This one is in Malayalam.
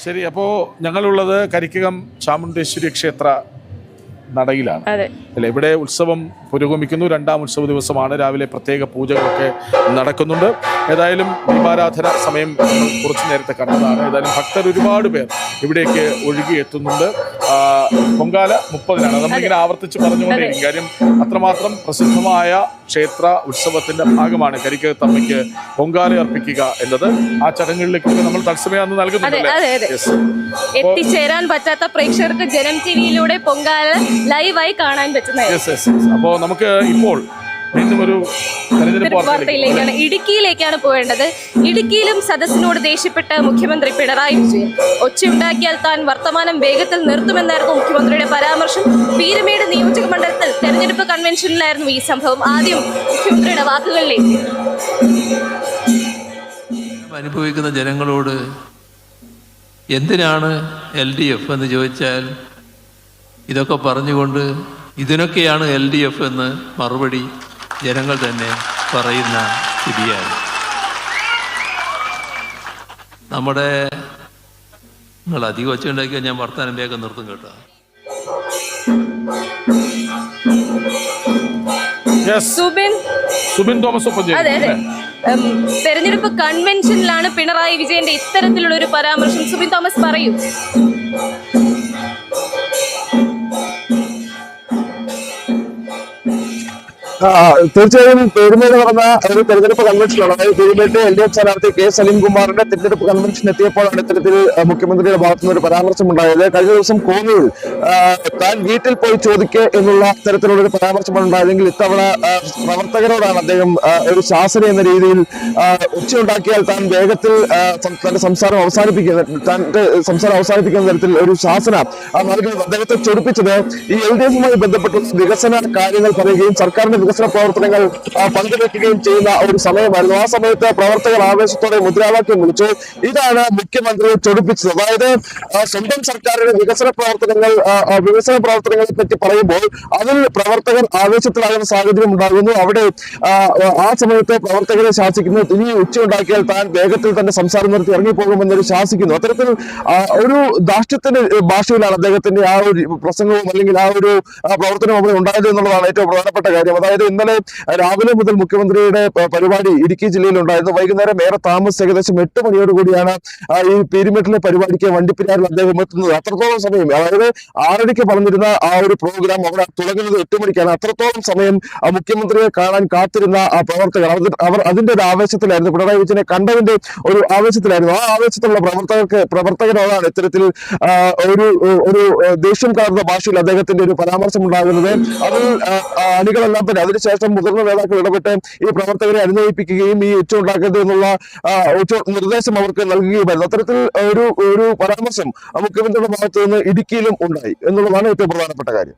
ശരി, അപ്പോൾ ഞങ്ങളുള്ളത് കരിക്കകം ചാമുണ്ടേശ്വരി ക്ഷേത്ര നടയിലാണ് അല്ലെ. ഇവിടെ ഉത്സവം പുരോഗമിക്കുന്നു. രണ്ടാം ഉത്സവ ദിവസമാണ്. രാവിലെ പ്രത്യേക പൂജകളൊക്കെ നടക്കുന്നുണ്ട്. ഏതായാലും ദീപാരാധന സമയം കുറച്ചു നേരത്തെ കണ്ടതാണ്. ഏതായാലും ഭക്തർ ഒരുപാട് പേർ ഇവിടേക്ക് ഒഴുകിയെത്തുന്നുണ്ട്. പൊങ്കാല 30-നാണ്. നമ്മളിങ്ങനെ ആവർത്തിച്ച് പറഞ്ഞുകൊണ്ടേയിരിക്കും. കാര്യം അത്രമാത്രം പ്രസിദ്ധമായ ക്ഷേത്ര ഉത്സവത്തിന്റെ ഭാഗമാണ് കരിക്കകത്തമ്മയ്ക്ക് പൊങ്കാല അർപ്പിക്കുക എന്നത്. ആ ചടങ്ങുകളിലേക്കൊക്കെ നമ്മൾ തത്സമയം അന്ന് നൽകുന്നുണ്ട്. എത്തിച്ചേരാൻ പറ്റാത്ത പ്രേക്ഷകർക്ക് ജനം ടിവിയിലൂടെ പൊങ്കാല ലൈവായി കാണാൻ പറ്റുന്നത്. അപ്പോ നമുക്ക് ഇപ്പോൾ വീണ്ടും ഒരു വാർത്തയിലേക്കാണ്. ഇടുക്കിയിലേക്കാണ് പോവേണ്ടത്. ഇടുക്കിയിലും സദസ്സിനോട് ദേഷ്യപ്പെട്ട മുഖ്യമന്ത്രി പിണറായി വിജയൻ. ഒച്ചയുണ്ടാക്കിയാൽ താൻ വർത്തമാനം വേഗത്തിൽ നിർത്തുമെന്നായിരുന്നു മുഖ്യമന്ത്രിയുടെ പരാമർശം. പീരുമേട് നിയോജക മണ്ഡലത്തിൽ തെരഞ്ഞെടുപ്പ് കൺവെൻഷനിലായിരുന്നു ഈ സംഭവം. ആദ്യം മുഖ്യമന്ത്രിയുടെ വാക്കുകളിലേക്ക്. അനുഭവിക്കുന്ന ജനങ്ങളോട് എന്തിനാണ് LDF എന്ന് ചോദിച്ചാൽ ഇതൊക്കെ പറഞ്ഞുകൊണ്ട് ഇതിനൊക്കെയാണ് LDF എന്ന് മറുപടി ജനങ്ങൾ തന്നെ പറയുന്ന സ്ഥിതിയാണ്. നമ്മുടെ നിങ്ങൾ അധികം വെച്ചുണ്ടാക്കിയാൽ ഞാൻ വർത്താനം വേഗം നിർത്തും കേട്ടോ. സുബിൻ തോമസ്. തെരഞ്ഞെടുപ്പ് കൺവെൻഷനിലാണ് പിണറായി വിജയന്റെ ഇത്തരത്തിലുള്ള ഒരു പരാമർശം. സുബിൻ തോമസ് പറയൂ. തീർച്ചയായും പെരുമേട് നടന്ന ഒരു തെരഞ്ഞെടുപ്പ് കൺവെൻഷനാണ്. അതായത് പെരുമേട്ട് LDF സ്ഥാനാർത്ഥി K സലീംകുമാറിന്റെ തെരഞ്ഞെടുപ്പ് കൺവെൻഷൻ എത്തിയപ്പോഴാണ് ഇത്തരത്തിൽ മുഖ്യമന്ത്രിയുടെ ഭാഗത്തുനിന്ന് ഒരു പരാമർശം ഉണ്ടായത്. കഴിഞ്ഞ ദിവസം കോന്നിയിൽ താൻ വീട്ടിൽ പോയി ചോദിക്കുക എന്നുള്ള തരത്തിലുള്ള ഒരു പരാമർശമാണ് ഉണ്ടായതെങ്കിൽ ഇത്തവണ പ്രവർത്തകരോടാണ് അദ്ദേഹം ഒരു ശാസന എന്ന രീതിയിൽ ഒച്ചയുണ്ടാക്കിയാൽ താൻ വേഗത്തിൽ തന്റെ സംസാരം അവസാനിപ്പിക്കുന്ന തരത്തിൽ ഒരു ശാസന നൽകുന്നത്. അദ്ദേഹത്തെ ചൊടിപ്പിച്ചത് ഈ LDF-മായി ബന്ധപ്പെട്ട വികസന കാര്യങ്ങൾ പറയുകയും സർക്കാരിന്റെ വികസന പ്രവർത്തനങ്ങൾ പങ്കുവെക്കുകയും ചെയ്യുന്ന ഒരു സമയമായിരുന്നു. ആ സമയത്ത് പ്രവർത്തകർ ആവേശത്തോടെ മുദ്രാവാക്യം വിളിച്ചു. ഇതാണ് മുഖ്യമന്ത്രിയെ ചൊടിപ്പിച്ചത്. അതായത് സ്വന്തം സർക്കാരിന്റെ വികസന പ്രവർത്തനങ്ങളെ പറ്റി പറയുമ്പോൾ അതിൽ പ്രവർത്തകർ ആവേശത്തിലാകുന്ന സാഹചര്യം ഉണ്ടാകുന്നു. അവിടെ ആ സമയത്ത് പ്രവർത്തകരെ ശാസിക്കുന്നു. ഇനി ഉച്ചയുണ്ടാക്കിയാൽ താൻ വേഗത്തിൽ തന്നെ സംസാരം നിർത്തി ഇറങ്ങിപ്പോകുമെന്നൊരു ശാസിക്കുന്നു. അത്തരത്തിൽ ഒരു ധാർഷ്ട്യത്തിന്റെ ഭാഷയിലാണ് അദ്ദേഹത്തിന്റെ ആ ഒരു പ്രസംഗവും അല്ലെങ്കിൽ ആ ഒരു പ്രവർത്തനവും അവിടെ ഉണ്ടായത് എന്നുള്ളതാണ് ഏറ്റവും പ്രധാനപ്പെട്ട കാര്യം. അതായത് ഇന്നലെ രാവിലെ മുതൽ മുഖ്യമന്ത്രിയുടെ പരിപാടി ഇടുക്കി ജില്ലയിൽ ഉണ്ടായിരുന്നു. വൈകുന്നേരം ഏറെ താമസിച്ച് ഏകദേശം 8 മണിയോടുകൂടിയാണ് ഈ പീരുമേട്ടിലെ പരിപാടിക്ക് വണ്ടിപ്പെരിയാറിൽ അദ്ദേഹം എത്തുന്നത്. അത്രത്തോളം സമയം, അതായത് 6:30 പറഞ്ഞിരുന്ന ആ ഒരു പ്രോഗ്രാം അവിടെ തുടങ്ങുന്നത് 8 മണിക്കാണ്. അത്രത്തോളം സമയം മുഖ്യമന്ത്രിയെ കാണാൻ കാത്തിരുന്ന ആ പ്രവർത്തകർ അവർ അതിന്റെ ഒരു ആവേശത്തിലായിരുന്നു. പിണറായി വിജയനെ കണ്ടതിന്റെ ഒരു ആവേശത്തിലായിരുന്നു. ആ ആവേശത്തിലുള്ള പ്രവർത്തകരോടാണ് ഇത്തരത്തിൽ ഒരു ദേഷ്യം കലർന്ന ഭാഷയിൽ അദ്ദേഹത്തിന്റെ ഒരു പരാമർശം ഉണ്ടാകുന്നത്. അതിൽ അണികളെല്ലാം തന്നെ അതിനുശേഷം മുതിർന്ന നേതാക്കൾ ഇടപെട്ട് ഈ പ്രവർത്തകരെ അനുനയിപ്പിക്കുകയും ഈ ഉച്ച ഉണ്ടാക്കരുത് എന്നുള്ള നിർദ്ദേശം അവർക്ക് നൽകുകയുമായിരുന്നു. അത്തരത്തിൽ ഒരു പരാമർശം മുഖ്യമന്ത്രിയുടെ ഭാഗത്ത് നിന്ന് ഇടുക്കിയിലും ഉണ്ടായി എന്നുള്ളതാണ് ഏറ്റവും പ്രധാനപ്പെട്ട കാര്യം.